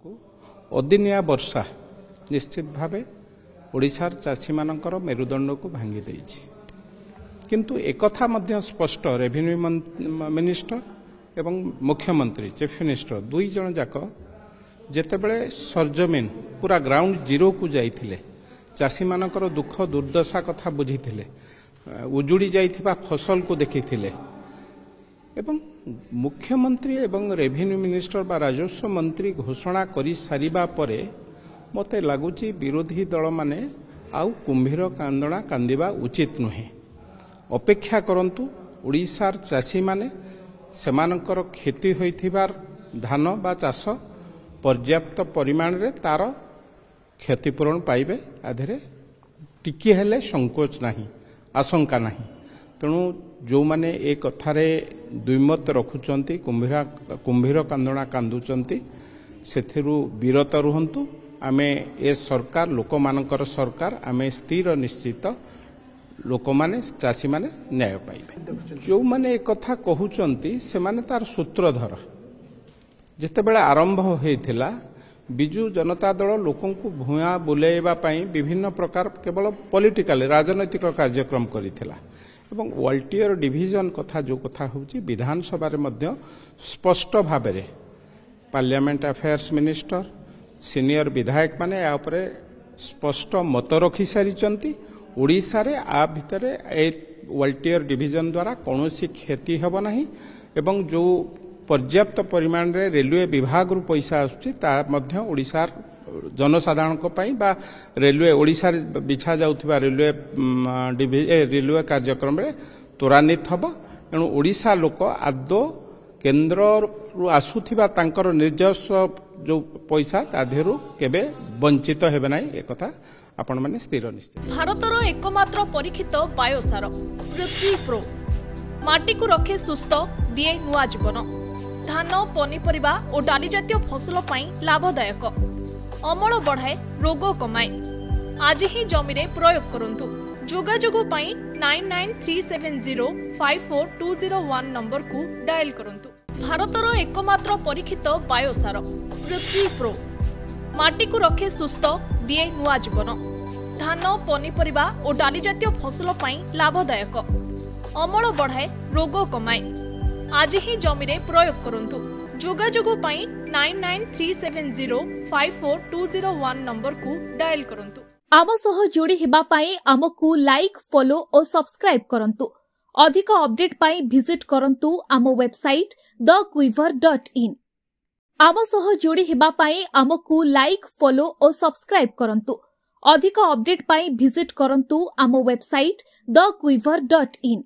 को अदिनिया वर्षा निश्चित भावे ओडिशार चाषी मानकर मेरुदंड को भांगी देइछि किंतु एकथा मध्य स्पष्ट रेवेन्यू मिनिस्टर एवं मुख्यमंत्री चीफ मिनिस्टर दुई जन जाक जेतेबेले सरजमीन पूरा ग्राउंड जीरो को जाइथिले चाषी मानकर दुख दुर्दशा कथा बुझीथिले उजुड़ी जाइथिबा फसल को देखिथिले एवं मुख्यमंत्री एवं रेवेन्यू मिनिस्टर बा राजस्व मंत्री घोषणा करि सारिबा परे मते लागुची विरोधी दल माने आउ कुंभीर कांदणा कांदिबा उचित नुहे। अपेक्षा करंतु ओडिशार चाषी माने सेमानकर क्षति होइथिबार धान बा चाष पर्याप्त परिमाण रे तार क्षतिपूरण पाइबे आधरे टिके हेले संकोच नाही आशंका नाही। तेणु जो माने ए कथारे दुईमत रखुचंती कुंभीर कांदणा कांदुचंती सेथिरु विरत रुहंतु। आमे ए सरकार लोक मानकर सरकार आमे स्थिर निश्चित लोक माने चाषी माने न्याय पाइबे। जो माने ए कथा कहउचंती से माने तार सूत्रधर जेतेबेले आरंभ होइथिला बिजु जनता दल लोकन को भुआ बुलेइबा पई विभिन्न प्रकार केवल पॉलिटिकल राजनैतिक कार्यक्रम करिथिला एवं वॉल्टियर डिविजन कथा जो कथा होउची विधानसभा रे मध्य स्पष्ट भाबे रे पार्लियामेंट अफेयर्स मिनिस्टर सीनियर विधायक माने या उपरे स्पष्ट मत रखि सारिचंती। ओडिशा रे आ भितरे ए वॉल्टियर डिविजन द्वारा कोनोसी क्षति हेबो नाही एवं जो पर्याप्त परिमाण रे रेलवे विभाग रु पैसा आसुची ता मध्य ओडिशार जनसाधारण को पाई बा रेलवे ओडिशा रे बिछा जाउथिबा रेलवे कार्यक्रम रे त्वरान्वित हबो। एणु ओडिशा लोक आदो केन्द्र रु आसुथिबा तांकर निर्जस्व जो पैसा ताधेरु केबे वंचित हेबे नाही ए कथा आपण माने स्थिर निश्चित। भारतर एकमात्र परीक्षित बायोसार पृथ्वी प्रो माटी को रखे सुस्थ दिए नुआ जीवन धान पनीपरिबा और डाली जातीय फसल पाई लाभदायक अमल बढ़ाए रोग कमाए आज ही जमी रे प्रयोग करंतु। जोगाजोग पाई 9937054201 नंबर को डायल करंतु। भारतर एकमात्र परीक्षित बायोसार पृथ्वी प्रो माटी को रखे सुस्थ दिए नुआ जीवन धान पनीपरिबा और डाली जातीय फसल पाई लाभदायक अमल बढ़ाए रोग कमाए आज ही जमी रे प्रयोग करंतु। जोगाजोग पाई 9937054201 नंबर को डायल करंतु। आम सह जोड़ी हेबा पाई आमकु लाइक फॉलो और सब्सक्राइब करंतु। अधिक अपडेट पाई विजिट करंतु आम वेबसाइट thequiver.in। आम सह जोड़ी हेबा पाई आमकु लाइक फॉलो और सब्सक्राइब करंतु। अधिक अपडेट पाई विजिट करंतु आम वेबसाइट thequiver.in।